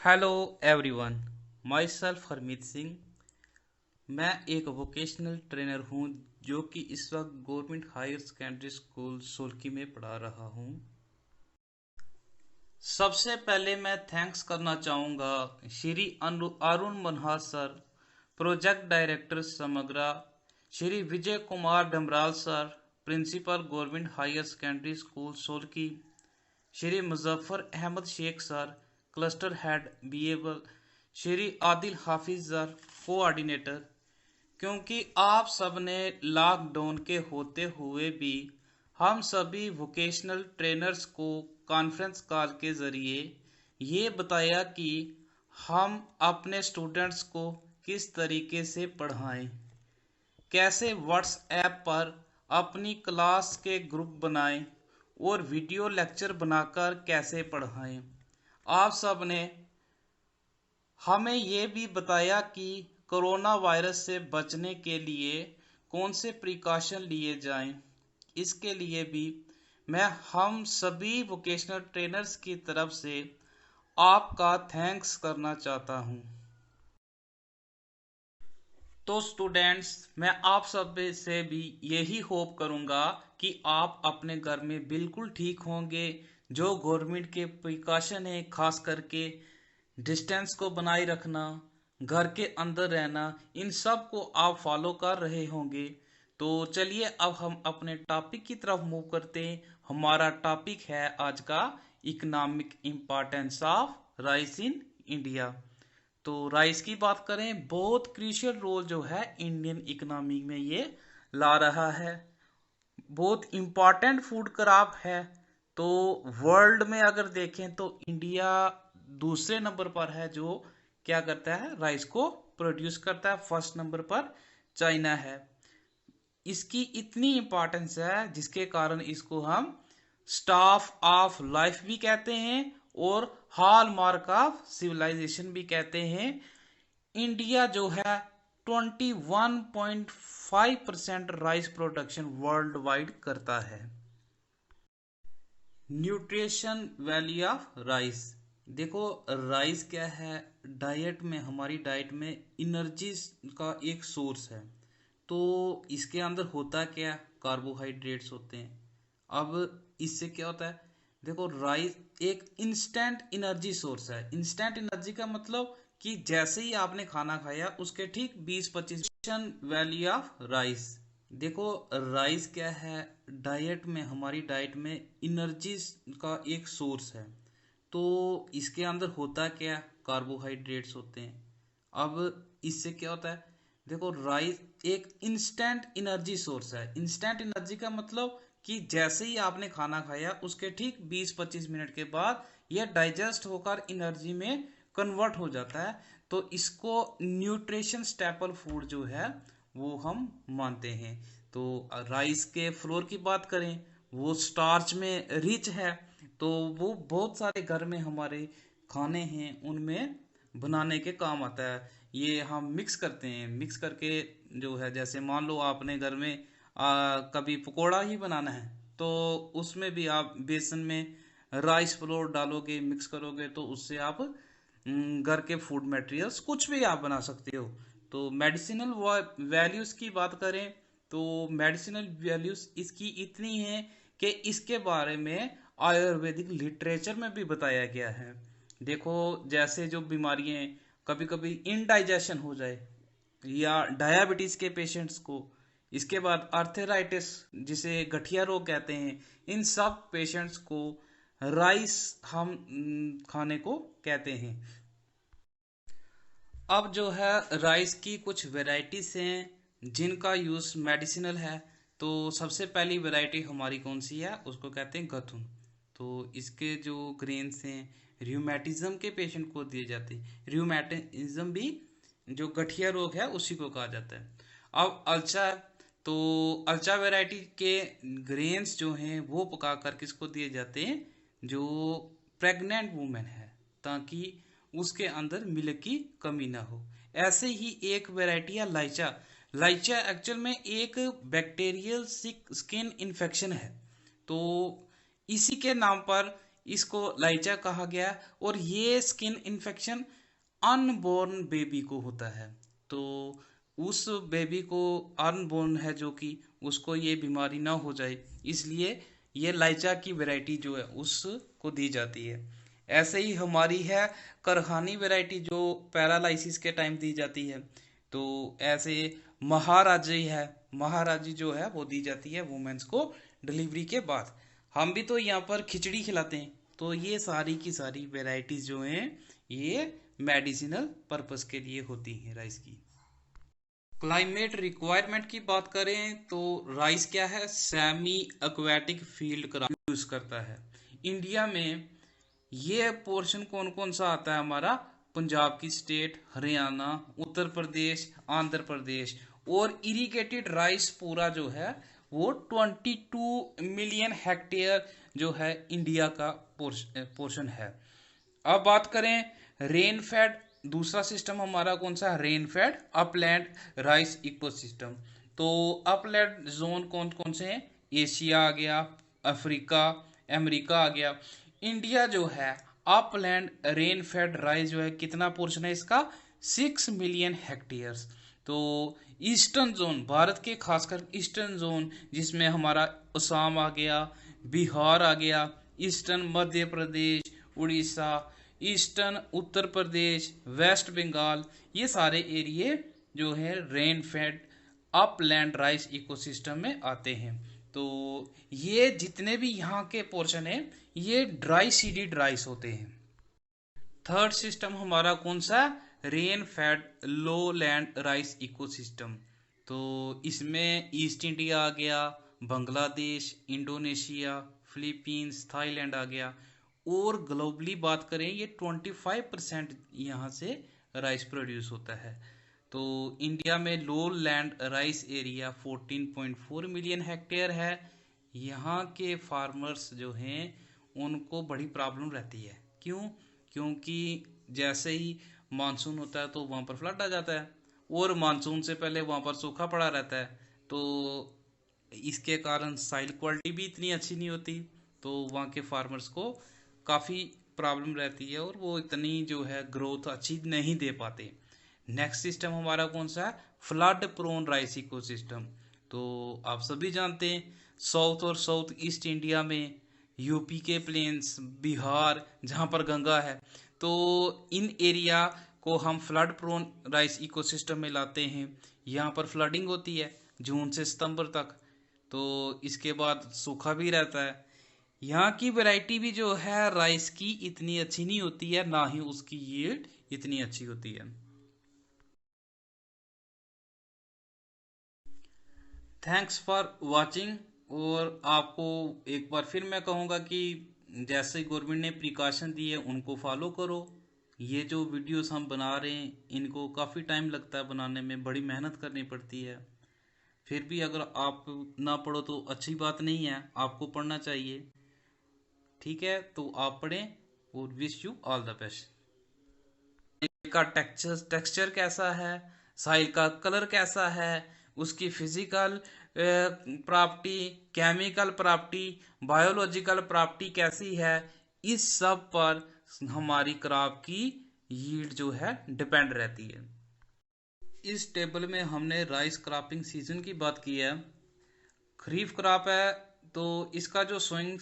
Hello everyone, my self Harmeet Singh. मैं एक vocational trainer हूँ जो कि इस वक्त government higher secondary school Solanki में पढ़ा रहा हूँ। सबसे पहले मैं थैंक्स करना चाहूँगा Shri Arun Manhar sir, project director Samagra, Shri Vijay Kumar Damral sir, principal government higher secondary school Solki, Shri Muzaffar Ahmad Sheikh sir, cluster head बीएबल, श्री आदिल हाफिज सर, कोऑर्डिनेटर। क्योंकि आप सब ने लॉकडाउन के होते हुए भी हम सभी वोकेशनल ट्रेनर्स को कॉन्फ्रेंस कॉल के ज़रिए ये बताया कि हम अपने स्टूडेंट्स को किस तरीके से पढ़ाएं, कैसे व्हाट्सएप पर अपनी क्लास के ग्रुप बनाएं और वीडियो लेक्चर बनाकर कैसे पढ़ाएं। आप सब ने हमें ये भी बताया कि कोरोना वायरस से बचने के लिए कौन से प्रिकॉशन लिए जाएं। इसके लिए भी मैं हम सभी वोकेशनल ट्रेनर्स की तरफ से आपका थैंक्स करना चाहता हूं। तो स्टूडेंट्स, मैं आप सब से भी यही होप करूंगा कि आप अपने घर में बिल्कुल ठीक होंगे। जो गवर्नमेंट के प्रिकॉशन है, खास करके डिस्टेंस को बनाए रखना, घर के अंदर रहना, इन सब को आप फॉलो कर रहे होंगे। तो चलिए अब हम अपने टॉपिक की तरफ मूव करते हैं। हमारा टॉपिक है आज का economic importance of rice in India. तो राइस की बात करें, बहुत क्रूशियल रोल जो है इंडियन इकोनॉमी में ये ला रहा है। बहुत इम्पॉर्टेंट फूड क्रॉप है। तो वर्ल्ड में अगर देखें तो इंडिया दूसरे नंबर पर है जो क्या करता है, राइस को प्रोड्यूस करता है। फर्स्ट नंबर पर चाइना है। इसकी इतनी इम्पोर्टेंस है जिसके कारण इसको हम स्टाफ ऑफ लाइफ भी कहते हैं और हॉलमार्क ऑफ सिविलाइजेशन भी कहते हैं। इंडिया जो है 21.5% राइस प्रोडक्शन वर्ल्ड वाइड करता है। Nutrition value of rice. देखो, राइस क्या है, डाइट में, हमारी डाइट में एनर्जी का एक सोर्स है। तो इसके अंदर होता क्या, कार्बोहाइड्रेट्स होते हैं। अब इससे क्या होता है, देखो राइस एक इंस्टेंट एनर्जी सोर्स है। इंस्टेंट एनर्जी का मतलब कि जैसे ही आपने खाना खाया उसके ठीक 20-25 वैल्यू ऑफ राइस। देखो, राइस क्या है, डाइट में, हमारी डाइट में एनर्जी का एक सोर्स है। तो इसके अंदर होता क्या, कार्बोहाइड्रेट्स होते हैं। अब इससे क्या होता है, देखो राइस एक इंस्टेंट एनर्जी सोर्स है। इंस्टेंट एनर्जी का मतलब कि जैसे ही आपने खाना खाया उसके ठीक 20-25 मिनट के बाद यह डाइजेस्ट होकर एनर्जी में कन्वर्ट हो जाता है। तो इसको न्यूट्रिशन स्टेपल फूड जो है वो हम मानते हैं। तो राइस के फ्लोर की बात करें, वो स्टार्च में रिच है। तो वो बहुत सारे घर में हमारे खाने हैं उनमें बनाने के काम आता है। ये हम मिक्स करते हैं, मिक्स करके जो है, जैसे मान लो आपने घर में कभी पकोड़ा ही बनाना है तो उसमें भी आप बेसन में राइस फ्लोर डालोगे, मिक्स करोगे तो उससे आप घर के फूड मटेरियल्स कुछ भी आप बना सकते हो। तो मेडिसिनल वैल्यूज की बात करें तो मेडिसिनल वैल्यूज इसकी इतनी है कि इसके बारे में आयुर्वेदिक लिटरेचर में भी बताया गया है। देखो, जैसे जो बीमारियां कभी कभी इनडाइजेशन हो जाए या डायबिटीज के पेशेंट्स को, इसके बाद आर्थराइटिस जिसे गठिया रोग कहते हैं, इन सब पेशेंट्स को राइस हम खाने को कहते हैं। अब जो है राइस की कुछ वैरायटीज हैं जिनका यूज़ मेडिसिनल है। तो सबसे पहली वैरायटी हमारी कौन सी है, उसको कहते हैं गथुन। तो इसके जो ग्रेन्स हैं रियूमेटिज्म के पेशेंट को दिए जाते हैं। रियूमेटिज्म भी जो गठिया रोग है उसी को कहा जाता है। अब अल्चा, तो अल्चा वैरायटी के ग्रेन्स जो हैं वो पका कर किसको दिए जाते हैं, जो प्रेग्नेंट वुमेन है, ताकि उसके अंदर मिल्क की कमी ना हो। ऐसे ही एक वैरायटी है लाइचा। लाइचा एक्चुअल में एक बैक्टीरियल स्किन इन्फेक्शन है। तो इसी के नाम पर इसको लाइचा कहा गया। और ये स्किन इन्फेक्शन अनबॉर्न बेबी को होता है। तो उस बेबी को अनबॉर्न है जो कि उसको ये बीमारी ना हो जाए, इसलिए ये लाइचा की वैरायटी जो है उसको दी जाती है। ऐसे ही हमारी है करहानी वैरायटी जो पैरालाइसिस के टाइम दी जाती है। तो ऐसे महाराजी है, महाराजी जो है वो दी जाती है वुमेन्स को डिलीवरी के बाद। हम भी तो यहाँ पर खिचड़ी खिलाते हैं। तो ये सारी की सारी वैरायटीज जो हैं ये मेडिसिनल पर्पस के लिए होती हैं राइस की। क्लाइमेट रिक्वायरमेंट की बात करें तो राइस क्या है, semi aquatic field crop use करता है। इंडिया में ये पोर्शन कौन कौन सा आता है हमारा, पंजाब की स्टेट, हरियाणा, उत्तर प्रदेश, आंध्र प्रदेश। और इरिगेटेड राइस पूरा जो है वो 22 मिलियन हेक्टेयर जो है इंडिया का पोर्शन है। अब बात करें रेन फेड, दूसरा सिस्टम हमारा कौन सा, rain fade upland rice ecosystem. तो अपलैंड जोन कौन कौन से हैं, एशिया आ गया, अफ्रीका, अमेरिका आ गया। इंडिया जो है अपलैंड रेन फेड राइस जो है कितना पोर्शन है इसका, 6 मिलियन हेक्टेयर्स। तो ईस्टर्न जोन, भारत के खासकर ईस्टर्न जोन जिसमें हमारा असम आ गया, बिहार आ गया, eastern Madhya Pradesh, Orissa, eastern Uttar Pradesh, waste Bengal, ये सारे एरिए जो है rain fade upland rice ecosystem में आते हैं। तो ये जितने भी यहाँ के पोर्शन है ये ड्राई सीडेड राइस होते हैं। थर्ड सिस्टम हमारा कौन सा, रेन फेड लो लैंड राइस इकोसिस्टम। तो इसमें ईस्ट इंडिया आ गया, बांग्लादेश, इंडोनेशिया, फिलीपींस, थाईलैंड आ गया। और ग्लोबली बात करें ये 25% यहाँ से राइस प्रोड्यूस होता है। तो इंडिया में लो land rice area 14.4 million hectare है। यहाँ के फार्मर्स जो हैं उनको बड़ी प्रॉब्लम रहती है, क्यों, क्योंकि जैसे ही मानसून होता है तो वहाँ पर फ्लड आ जाता है, और मानसून से पहले वहाँ पर सूखा पड़ा रहता है। तो इसके कारण साइल क्वालिटी भी इतनी अच्छी नहीं होती। तो वहाँ के फार्मर्स को काफ़ी प्रॉब्लम रहती है और वो इतनी जो है ग्रोथ अच्छी नहीं दे पाते। नेक्स्ट सिस्टम हमारा कौन सा है, फ्लड प्रोन राइस इकोसिस्टम। तो आप सभी जानते हैं साउथ और साउथ ईस्ट इंडिया में, यूपी के प्लेन्स, बिहार जहाँ पर गंगा है, तो इन एरिया को हम फ्लड प्रोन राइस इकोसिस्टम में लाते हैं। यहाँ पर फ्लडिंग होती है जून से सितंबर तक। तो इसके बाद सूखा भी रहता है। यहाँ की वैरायटी भी जो है राइस की इतनी अच्छी नहीं होती है, ना ही उसकी यील्ड इतनी अच्छी होती है। Thanks for watching. और आपको एक बार फिर मैं कहूँगा कि जैसे गवर्नमेंट ने प्रिकॉशन दिए उनको फॉलो करो। ये जो वीडियोस हम बना रहे हैं इनको काफ़ी टाइम लगता है बनाने में, बड़ी मेहनत करनी पड़ती है। फिर भी अगर आप ना पढ़ो तो अच्छी बात नहीं है, आपको पढ़ना चाहिए। ठीक है, तो आप पढ़ें और wish you all the best. का टेक्सचर कैसा है, साइल का कलर कैसा है, उसकी physical property, chemical property, biological property कैसी है, इस सब पर हमारी क्रॉप की यील्ड जो है डिपेंड रहती है। इस टेबल में हमने राइस क्रॉपिंग सीजन की बात की है। खरीफ क्रॉप है तो इसका जो सोइंग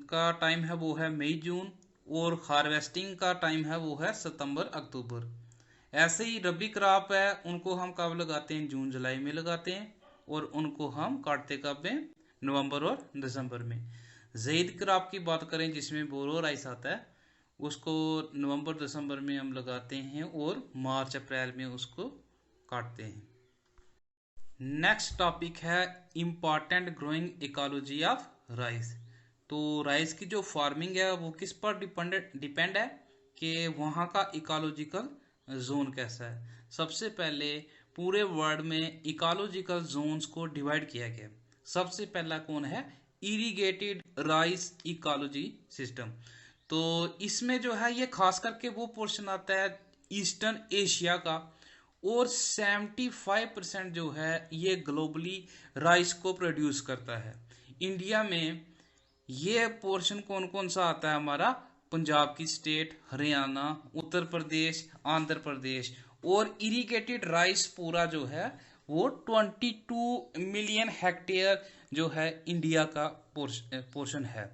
का टाइम है वो है मई जून, और हार्वेस्टिंग का टाइम है वो है सितंबर अक्टूबर। ऐसे ही रबी क्रॉप है उनको हम कब लगाते हैं, जून जुलाई में लगाते हैं, और उनको हम काटते कब हैं, नवंबर और दिसंबर में। ज़ैद क्रॉप की बात करें जिसमें बोरो राइस आता है, उसको नवंबर दिसंबर में हम लगाते हैं और मार्च अप्रैल में उसको काटते हैं। नेक्स्ट टॉपिक है important growing ecology of rice. तो राइस की जो फार्मिंग है वो किस पर डिपेंड है कि वहाँ का इकोलॉजिकल जोन कैसा है। सबसे पहले पूरे वर्ल्ड में इकोलॉजिकल जोन्स को डिवाइड किया गया। सबसे पहला कौन है, इरिगेटेड राइस इकोलॉजी सिस्टम। तो इसमें जो है ये खास करके वो पोर्शन आता है ईस्टर्न एशिया का, और 75% जो है ये ग्लोबली राइस को प्रोड्यूस करता है। इंडिया में ये पोर्शन कौन कौन सा आता है हमारा? पंजाब की स्टेट, हरियाणा, उत्तर प्रदेश, आंध्र प्रदेश। और इरिगेटेड राइस पूरा जो है वो 22 मिलियन हेक्टेयर जो है इंडिया का पोर्शन है।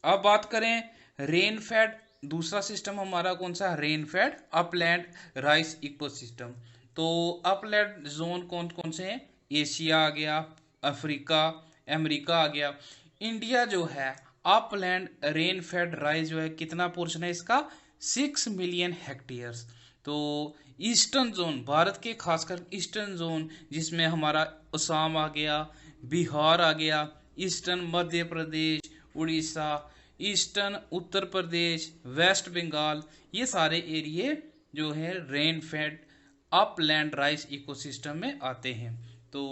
अब बात करें रेन फेड, दूसरा सिस्टम हमारा कौन सा? Rain fade upland rice ecosystem. तो अपलैंड जोन कौन कौन से हैं? एशिया आ गया, अफ्रीका, अमेरिका आ गया। इंडिया जो है अपलैंड रेन फेड राइस जो है कितना पोर्शन है इसका? 6 मिलियन हेक्टेयर्स। तो ईस्टर्न जोन, भारत के खासकर ईस्टर्न जोन, जिसमें हमारा असम आ गया, बिहार आ गया, eastern Madhya Pradesh, Orissa, eastern Uttar Pradesh, waste Bengal, ये सारे एरिए जो है rain fade upland rice ecosystem में आते हैं। तो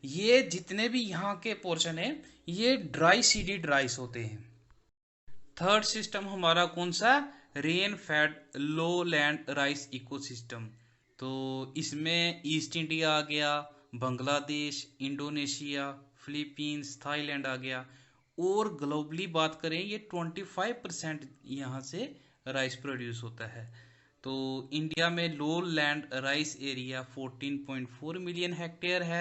ये जितने भी यहाँ के पोर्शन है ये ड्राई सीडेड राइस होते हैं। थर्ड सिस्टम हमारा कौन सा? रेन फेड लो लैंड राइस इकोसिस्टम। तो इसमें ईस्ट इंडिया आ गया, बांग्लादेश, इंडोनेशिया, फिलीपींस, थाईलैंड आ गया। और ग्लोबली बात करें ये 25% यहाँ से राइस प्रोड्यूस होता है। तो इंडिया में लो land rice area 14.4 million hectare है।